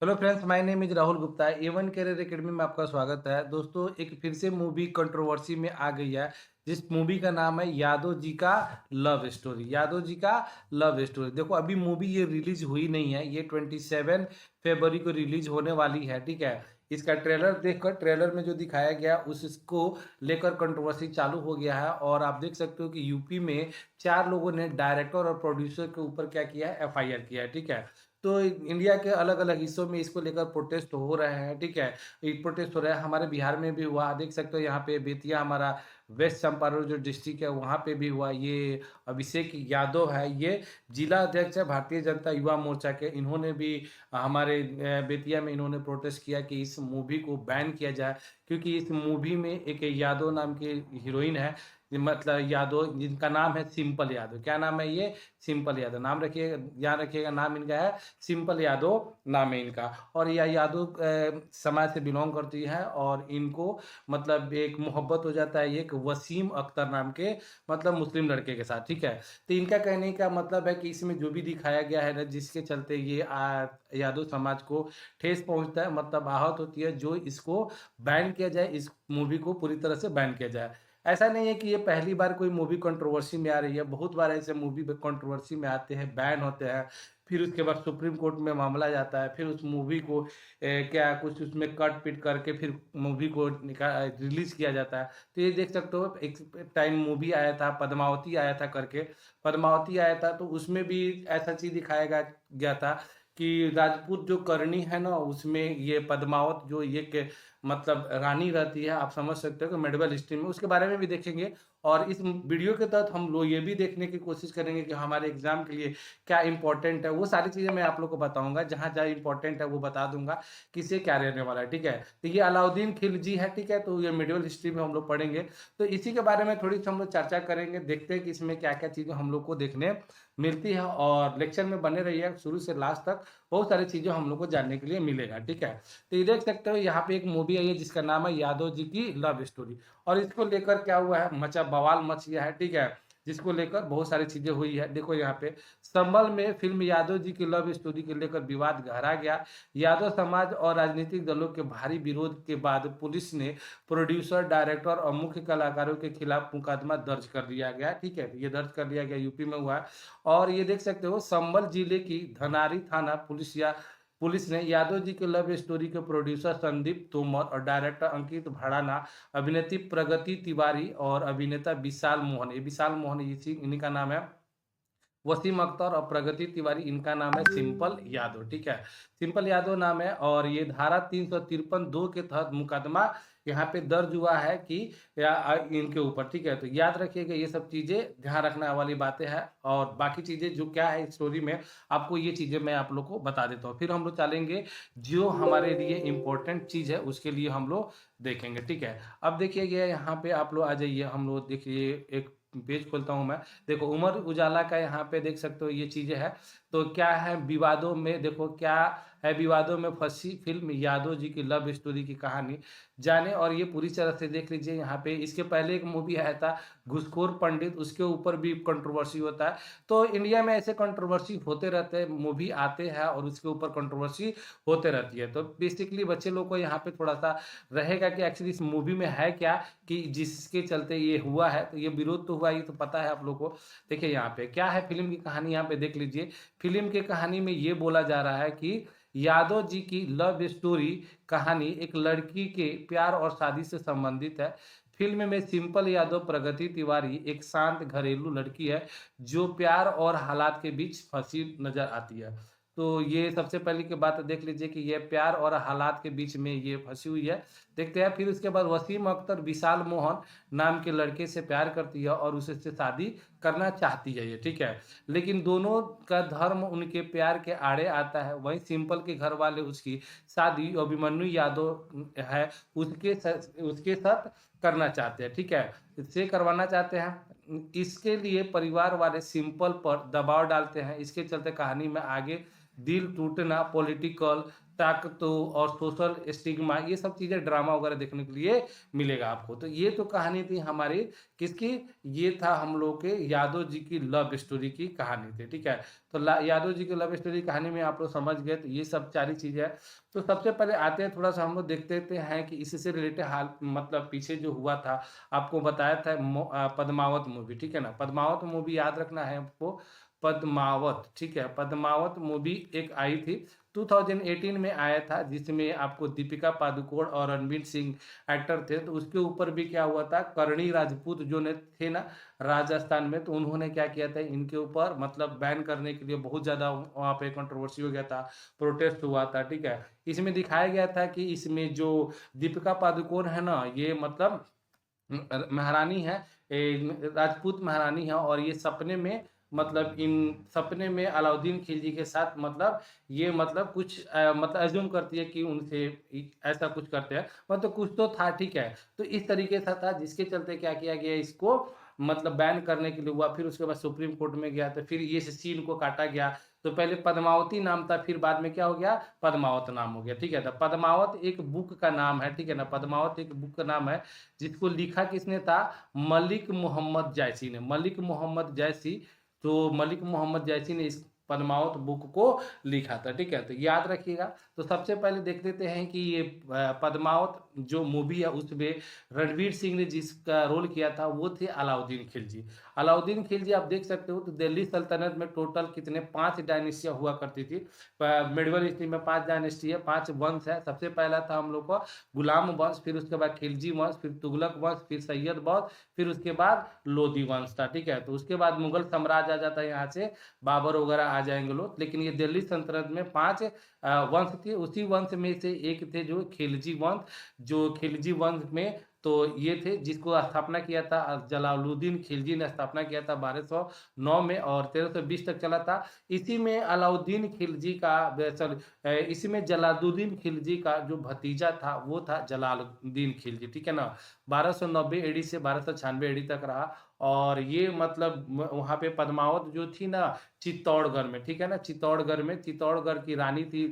Hello friends, my name is Rahul Gupta. A1 career academy में आपका स्वागत है। दोस्तों, एक फिर से मूवी कंट्रोवर्सी में आ गई है, जिस मूवी का नाम है यादव जी का लव स्टोरी। यादव जी का लव स्टोरी। देखो, अभी मूवी ये रिलीज हुई नहीं है, ये 27 फरवरी को रिलीज होने वाली है। ठीक है। इसका ट्रेलर देखकर, ट्रेलर में जो दिखाया गया उसको लेकर कंट्रोवर्सी चालू हो गया है। और आप देख सकते हो कि यूपी में 4 लोगों ने डायरेक्टर और प्रोड्यूसर के ऊपर क्या किया है, FIR किया है। ठीक है। तो इंडिया के अलग अलग हिस्सों में इसको लेकर प्रोटेस्ट हो रहे हैं। ठीक है। ये प्रोटेस्ट हो रहा है, हमारे बिहार में भी हुआ, देख सकते हो। यहाँ पे बेतिया, हमारा वेस्ट चंपारण जो डिस्ट्रिक्ट है, वहाँ पे भी हुआ। ये अभिषेक यादव है, ये जिला अध्यक्ष है भारतीय जनता युवा मोर्चा के। इन्होंने भी हमारे बेतिया में इन्होंने प्रोटेस्ट किया कि इस मूवी को बैन किया जाए, क्योंकि इस मूवी में एक यादव नाम की हीरोइन है, मतलब यादव, जिनका नाम है सिंपल यादव। क्या नाम है ये? सिंपल यादव नाम रखिएगा, याद रखिएगा, नाम इनका है सिंपल यादव, नाम है इनका। और यह यादव समाज से बिलोंग करती है, और इनको मतलब एक मोहब्बत हो जाता है एक वसीम अख्तर नाम के, मतलब मुस्लिम लड़के के साथ। ठीक है। तो इनका कहने का मतलब है कि इसमें जो भी दिखाया गया है ना, जिसके चलते ये यादव समाज को ठेस पहुंचता है, मतलब आहत होती है, जो इसको बैन किया जाए, इस मूवी को पूरी तरह से बैन किया जाए। ऐसा नहीं है कि ये पहली बार कोई मूवी कंट्रोवर्सी में आ रही है, बहुत बार ऐसे मूवी कंट्रोवर्सी में आते हैं, बैन होते हैं। फिर उसके बाद सुप्रीम कोर्ट में मामला जाता है, फिर उस मूवी को क्या कुछ उसमें कट पिट करके फिर मूवी को रिलीज किया जाता है। तो ये देख सकते हो, एक टाइम मूवी आया था, पद्मावती आया था करके, पद्मावती आया था, तो उसमें भी ऐसा चीज दिखाया गया था कि राजपूत जो करनी है ना, उसमें ये पद्मावत जो ये के मतलब रानी रहती है, आप समझ सकते हो कि मेडिवल हिस्ट्री में, उसके बारे में भी देखेंगे। और इस वीडियो के तहत हम लोग ये भी देखने की कोशिश करेंगे कि हमारे एग्जाम के लिए क्या इंपॉर्टेंट है, वो सारी चीज़ें मैं आप लोग को बताऊंगा। जहाँ जहाँ इंपॉर्टेंट है वो बता दूंगा, किसे क्या रहने वाला है। ठीक है। तो ये अलाउद्दीन खिलजी है। ठीक है। तो ये मिडिवल हिस्ट्री में हम लोग पढ़ेंगे, तो इसी के बारे में थोड़ी सी हम लोग चर्चा करेंगे, देखते हैं कि इसमें क्या क्या चीज़ें हम लोग को देखने मिलती है। और लेक्चर में बने रहिए शुरू से लास्ट तक, बहुत सारी चीज़ें हम लोग को जानने के लिए मिलेगा। ठीक है। तो ये देख सकते हो, यहाँ पे एक मूवी आई है जिसका नाम है यादव जी की लव स्टोरी। और इसको लेकर क्या हुआ है, मचा बवाल मच गया है। ठीक है। जिसको लेकर बहुत सारी चीजें हुई है। देखो यहाँ पे संभल में फिल्म यादव जी की लव स्टोरी के लेकर विवाद गहरा गया। यादव समाज और राजनीतिक दलों के भारी विरोध के बाद पुलिस ने प्रोड्यूसर, डायरेक्टर और मुख्य कलाकारों के खिलाफ मुकदमा दर्ज कर लिया गया। ठीक है। ये दर्ज कर लिया गया, यूपी में हुआ है। और ये देख सकते हो, संभल जिले की धनारी थाना पुलिस ने यादव जी के लव स्टोरी के प्रोड्यूसर संदीप तोमर और डायरेक्टर अंकित भड़ाना, अभिनेत्री प्रगति तिवारी और अभिनेता विशाल मोहन, ये विशाल मोहन इसी इन्हीं का नाम है, वसीम अख्तर और प्रगति तिवारी, इनका नाम है सिंपल यादव। ठीक है। सिंपल यादव नाम है। और ये धारा 353(2) के तहत मुकदमा यहाँ पे दर्ज हुआ है कि इनके ऊपर। ठीक है। तो याद रखिएगा, ये सब चीजें ध्यान रखने वाली बातें हैं। और बाकी चीजें जो क्या है स्टोरी में, आपको ये चीजें मैं आप लोग को बता देता हूँ, फिर हम लोग चलेंगे जो हमारे लिए इम्पोर्टेंट चीज है उसके लिए हम लोग देखेंगे। ठीक है। अब देखिए यहाँ पे आप लोग आ जाइए, हम लोग देखिए एक पेज खोलता हूँ मैं। देखो, उमर उजाला का यहाँ पे देख सकते हो ये चीजें है। तो क्या है विवादों में, देखो क्या है विवादों में फंसी फिल्म यादव जी की लव स्टोरी की कहानी जाने, और ये पूरी तरह से देख लीजिए। यहाँ पे इसके पहले एक मूवी आया था घुसखोर पंडित, उसके ऊपर भी कंट्रोवर्सी होता है। तो इंडिया में ऐसे कंट्रोवर्सी होते रहते हैं, मूवी आते हैं और उसके ऊपर कंट्रोवर्सी होते रहती है। तो बेसिकली बच्चे लोग को यहाँ पे थोड़ा सा रहेगा कि एक्चुअली इस मूवी में है क्या, कि जिसके चलते ये हुआ है। तो ये विरोध तो हुआ, ये तो पता है आप लोग को। देखिए यहाँ पे क्या है फिल्म की कहानी, यहाँ पे देख लीजिए। फिल्म की कहानी में ये बोला जा रहा है कि यादव जी की लव स्टोरी कहानी एक लड़की के प्यार और शादी से संबंधित है। फिल्म में सिंपल यादव, प्रगति तिवारी, एक शांत घरेलू लड़की है जो प्यार और हालात के बीच फंसी नजर आती है। तो ये सबसे पहले की बात देख लीजिए कि ये प्यार और हालात के बीच में ये फंसी हुई है। देखते हैं फिर उसके बाद वसीम अख्तर विशाल मोहन नाम के लड़के से प्यार करती है और उसे से शादी करना चाहती है ये। ठीक है। लेकिन दोनों का धर्म उनके प्यार के आड़े आता है। वहीं सिंपल के घर वाले उसकी शादी अभिमन्यु यादव है उसके साथ करना चाहते हैं। ठीक है। इससे करवाना चाहते हैं। इसके लिए परिवार वाले सिंपल पर दबाव डालते हैं। इसके चलते कहानी में आगे दिल टूटना, पॉलिटिकल ताकतों और सोशल स्टिग्मा, ये सब चीज़ें ड्रामा वगैरह देखने के लिए मिलेगा आपको। तो ये तो कहानी थी हमारी किसकी, ये था हम लोग के यादव जी की लव स्टोरी की कहानी थी, ठीक है। तो यादव जी की लव स्टोरी कहानी में आप लोग समझ गए, तो ये सब सारी चीज़ें हैं। तो सबसे पहले आते हैं, थोड़ा सा हम लोग देखते हैं कि इससे रिलेटेड हाल मतलब पीछे जो हुआ था, आपको बताया था पद्मावत मूवी, ठीक है ना। पद्मावत मूवी याद रखना है आपको, पद्मावत, ठीक है। पद्मावत मूवी एक आई थी 2018 में आया था, जिसमें आपको दीपिका पादुकोण और रणवीर सिंह एक्टर थे। तो उसके ऊपर भी क्या हुआ था, करणी राजपूत जो ने थे ना राजस्थान में, तो उन्होंने क्या किया था, इनके ऊपर मतलब बैन करने के लिए बहुत ज़्यादा वहाँ पे कंट्रोवर्सी हो गया था, प्रोटेस्ट हुआ था, ठीक है। इसमें दिखाया गया था कि इसमें जो दीपिका पादुकोण है ना, ये मतलब महारानी है, राजपूत महारानी है, और ये सपने में मतलब इन सपने में अलाउद्दीन खिलजी के साथ मतलब ये मतलब कुछ मतलब एज्यूम करती है कि उनसे ऐसा कुछ करते हैं, मतलब कुछ तो था, ठीक है। तो इस तरीके से था, जिसके चलते क्या किया गया, इसको मतलब बैन करने के लिए हुआ। फिर उसके बाद सुप्रीम कोर्ट में गया, तो फिर ये सीन को काटा गया। तो पहले पद्मावती नाम था, फिर बाद में क्या हो गया, पद्मावत नाम हो गया, ठीक है। तो पद्मावत एक बुक का नाम है, ठीक है ना। पद्मावत एक बुक का नाम है, जिसको लिखा किसने था, मलिक मोहम्मद जैसी ने, मलिक मोहम्मद जैसी। तो मलिक मोहम्मद जैसी ने इस पद्मावत बुक को लिखा था, ठीक है। तो याद रखिएगा। तो सबसे पहले देख लेते हैं कि ये पद्मावत जो मूवी है उसमें रणवीर सिंह ने जिसका रोल किया था वो थे अलाउद्दीन खिलजी। अलाउद्दीन खिलजी आप देख सकते हो, तो दिल्ली सल्तनत में टोटल कितने 5 डायनेस्टियाँ हुआ करती थी। मिडवल हिस्ट्री में 5 डायनेस्टी है, 5 वंश है। सबसे पहला था हम लोग का गुलाम वंश, फिर उसके बाद खिलजी वंश, फिर तुगलक वंश, फिर सैयद वंश, फिर उसके बाद लोधी वंश था, ठीक है। तो उसके बाद मुगल साम्राज्य आ जाता है, यहाँ से बाबर वगैरह आ जाएंगे लोग। लेकिन ये दिल्ली सल्तनत में 5 वंश थे। उसी वंश में से एक थे जो खिलजी वंश, जो खिलजी वंश में तो ये थे जिसको स्थापना किया था जलालुद्दीन खिलजी ने, स्थापना किया था 1209 में, और 1320 तक चला था। इसी में अलाउद्दीन खिलजी का सॉरी इसी में जलालुद्दीन खिलजी का जो भतीजा था वो था जलालुद्दीन खिलजी, ठीक है ना। 1290 एडी से 1296 एडी तक रहा। और ये मतलब वहाँ पे पद्मावत जो थी ना चित्तौड़गढ़ में, ठीक है ना, चित्तौड़गढ़ में, चित्तौड़गढ़ की रानी थी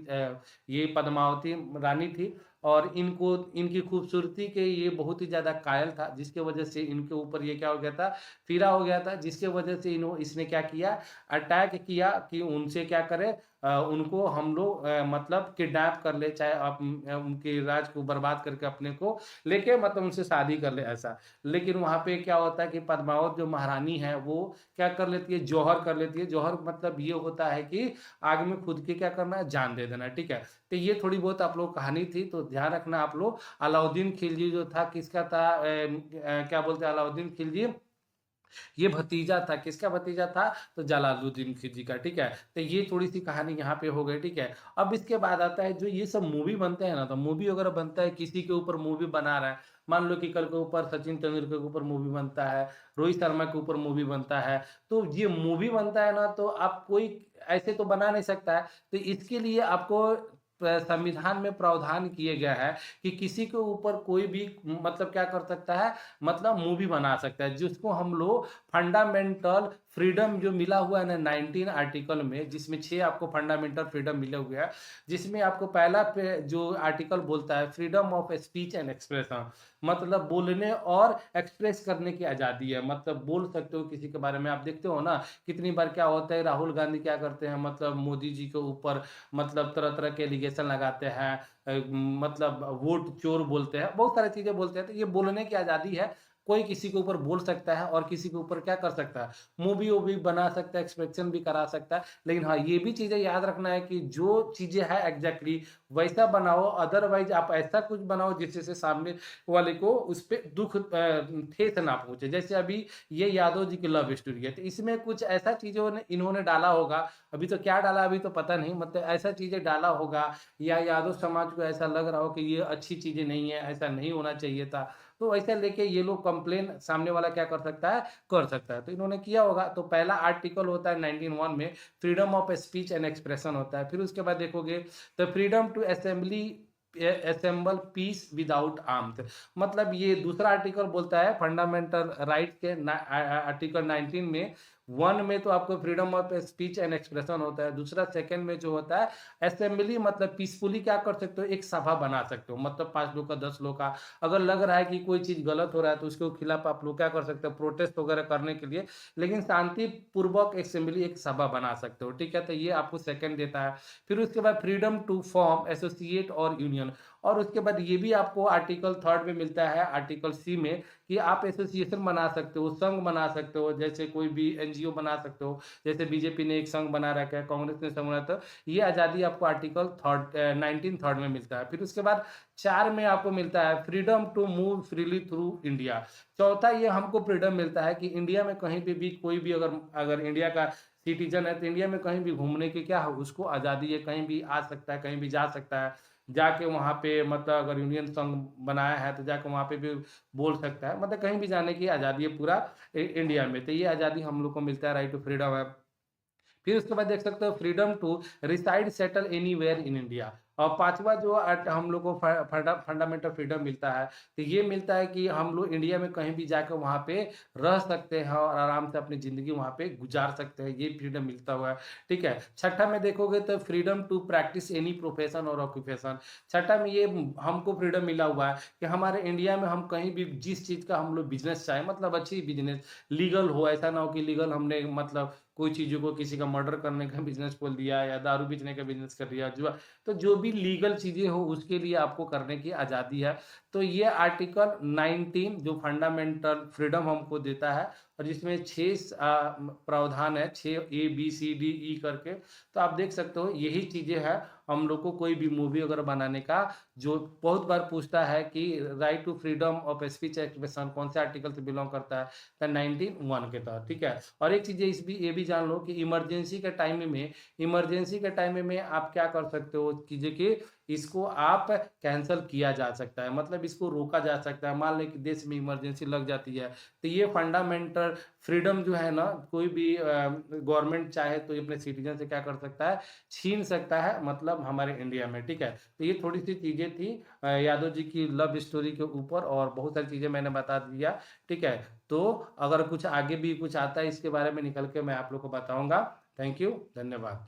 ये पद्मावती रानी थी। और इनको इनकी खूबसूरती के ये बहुत ही ज़्यादा कायल था, जिसके वजह से इनके ऊपर ये क्या हो गया था, फिरा हो गया था। जिसके वजह से इसने क्या किया, अटैक किया कि उनसे क्या करे, उनको हम लोग मतलब किडनैप कर ले, चाहे आप उनके राज को बर्बाद करके अपने को लेके मतलब उनसे शादी कर ले, ऐसा। लेकिन वहाँ पे क्या होता है कि पद्मावत जो महारानी है वो क्या कर लेती है, जौहर कर लेती है। जौहर मतलब ये होता है कि आग में खुद के क्या करना है, जान दे देना, ठीक है। तो ये थोड़ी बहुत आप लोग कहानी थी, तो ध्यान रखना आप लोग। अलाउद्दीन खिलजी जो था किसका था, क्या बोलते हैं, अलाउद्दीन खिलजी ये भतीजा था, किसका भतीजा था, तो जलालुद्दीन खिलजी का, ठीक है। तो ये थोड़ी सी कहानी यहाँ पे हो गई, ठीक है। अब इसके बाद आता है जो ये सब मूवी बनते हैं ना, तो मूवी अगर बनता है, किसी के ऊपर मूवी बना रहा है, मान लो कि कल के ऊपर सचिन तेंदुलकर के ऊपर मूवी बनता है, रोहित शर्मा के ऊपर मूवी बनता है, तो ये मूवी बनता है ना, तो आप कोई ऐसे तो बना नहीं सकता है। तो इसके लिए आपको संविधान में प्रावधान किए गया है कि किसी के ऊपर कोई भी मतलब क्या कर सकता है, मतलब मूवी बना सकता है, जिसको हम लोग फंडामेंटल फ्रीडम जो मिला हुआ है ना 19 आर्टिकल में, जिसमें 6 आपको फंडामेंटल फ्रीडम मिले हुए हैं। जिसमें आपको पहला पे जो आर्टिकल बोलता है freedom of speech and expression, मतलब बोलने और एक्सप्रेस करने की आज़ादी है। मतलब बोल सकते हो किसी के बारे में। आप देखते हो ना कितनी बार क्या होता है, राहुल गांधी क्या करते हैं, मतलब मोदी जी के ऊपर मतलब तरह तरह के एलिगेशन लगाते हैं, मतलब वोट चोर बोलते हैं, बहुत सारी चीज़ें बोलते हैं। तो ये बोलने की आज़ादी है, कोई किसी के ऊपर बोल सकता है और किसी के ऊपर क्या कर सकता है, मूवी वूवी बना सकता है, एक्सप्रेशन भी करा सकता है। लेकिन हाँ ये भी चीज़ें याद रखना है कि जो चीज़ें है एग्जैक्टली वैसा बनाओ, अदरवाइज आप ऐसा कुछ बनाओ जिससे से सामने वाले को उस पर दुख ठेस ना पहुंचे। जैसे अभी ये यादव जी की लव स्टोरी है, तो इसमें कुछ ऐसा चीज़ों ने इन्होंने डाला होगा, अभी तो क्या डाला अभी तो पता नहीं, मतलब ऐसा चीज़ें डाला होगा, या यादव समाज को ऐसा लग रहा हो कि ये अच्छी चीज़ें नहीं है, ऐसा नहीं होना चाहिए था। तो ऐसा लेके ये लोग कंप्लेन सामने वाला क्या कर सकता है, कर सकता है। तो इन्होंने किया होगा। तो पहला आर्टिकल होता है 19(1) में freedom of speech and expression होता है। फिर उसके बाद देखोगे तो freedom to assembly assemble peace without arms, मतलब ये दूसरा आर्टिकल बोलता है फंडामेंटल राइट के आर्टिकल 19 में वन में तो आपको freedom of speech and expression होता है, दूसरा सेकंड में जो होता है असेंबली, मतलब पीसफुली क्या कर सकते हो, एक सभा बना सकते हो, मतलब 5 लोग का 10 लोग का। अगर लग रहा है कि कोई चीज़ गलत हो रहा है तो उसके खिलाफ आप लोग क्या कर सकते हो, प्रोटेस्ट वगैरह करने के लिए, लेकिन शांतिपूर्वक असेंबली एक सभा बना सकते हो, ठीक है? तो ये आपको सेकंड देता है। फिर उसके बाद फ्रीडम टू फॉर्म, एसोसिएट और यूनियन, और उसके बाद ये भी आपको आर्टिकल 3 में मिलता है, आर्टिकल सी में, कि आप एसोसिएशन बना सकते हो, संघ बना सकते हो, जैसे कोई भी एनजीओ बना सकते हो, जैसे बीजेपी ने एक संघ बना रखा है, कांग्रेस ने संघ बनाया, तो ये आज़ादी आपको आर्टिकल 19 थर्ड में मिलता है। फिर उसके बाद 4 में आपको मिलता है freedom to move freely through India. चौथा ये हमको फ्रीडम मिलता है कि इंडिया में कहीं पे भी कोई भी अगर अगर इंडिया का सिटीजन है तो इंडिया में कहीं भी घूमने की क्या हो, उसको आज़ादी है, कहीं भी आ सकता है, कहीं भी जा सकता है, जाके वहाँ पे मतलब अगर यूनियन संघ बनाया है तो जाके वहाँ पे भी बोल सकता है, मतलब कहीं भी जाने की आज़ादी है पूरा इंडिया में। तो ये आज़ादी हम लोग को मिलता है, राइट टू फ्रीडम है। फिर उसके बाद देख सकते हो freedom to reside settle anywhere in India. और पांचवा जो हम लोग को फंडामेंटल फ्रीडम मिलता है, तो ये मिलता है कि हम लोग इंडिया में कहीं भी जाकर वहाँ पे रह सकते हैं और आराम से अपनी ज़िंदगी वहाँ पे गुजार सकते हैं, ये फ्रीडम मिलता हुआ है, ठीक है। छठा में देखोगे तो freedom to practise any profession और ऑक्यूपेशन। छठा में ये हमको फ्रीडम मिला हुआ है कि हमारे इंडिया में हम कहीं भी जिस चीज़ का हम लोग बिजनेस चाहे, मतलब अच्छी बिजनेस लीगल हो, ऐसा ना हो कि लीगल हमने मतलब कोई चीज़ों को किसी का मर्डर करने का बिजनेस खोल दिया या दारू बेचने का बिजनेस कर दिया, जुआ, तो जो भी लीगल चीज़ें हो उसके लिए आपको करने की आज़ादी है। तो ये आर्टिकल 19 जो फंडामेंटल फ्रीडम हमको देता है, और जिसमें 6 प्रावधान है, 6 A B C D E करके। तो आप देख सकते हो यही चीज़ें हैं हम लोग को कोई भी मूवी वगैरह बनाने का, जो बहुत बार पूछता है कि right to freedom of speech expression कौन से आर्टिकल से बिलोंग करता है, तो 19(1) के तहत, ठीक है। और एक चीज़ ये भी जान लो कि इमरजेंसी के टाइम में आप क्या कर सकते हो कि देखिए इसको आप कैंसल किया जा सकता है, मतलब इसको रोका जा सकता है। मान लें कि देश में इमरजेंसी लग जाती है, तो ये फंडामेंटल फ्रीडम जो है ना, कोई भी गवर्नमेंट चाहे तो ये अपने सिटीजन से क्या कर सकता है, छीन सकता है, मतलब हमारे इंडिया में, ठीक है। तो ये थोड़ी सी चीज़ें थी यादव जी की लव स्टोरी के ऊपर, और बहुत सारी चीज़ें मैंने बता दिया, ठीक है। तो अगर कुछ आगे भी कुछ आता है इसके बारे में निकल के मैं आप लोग को बताऊंगा। थैंक यू, धन्यवाद।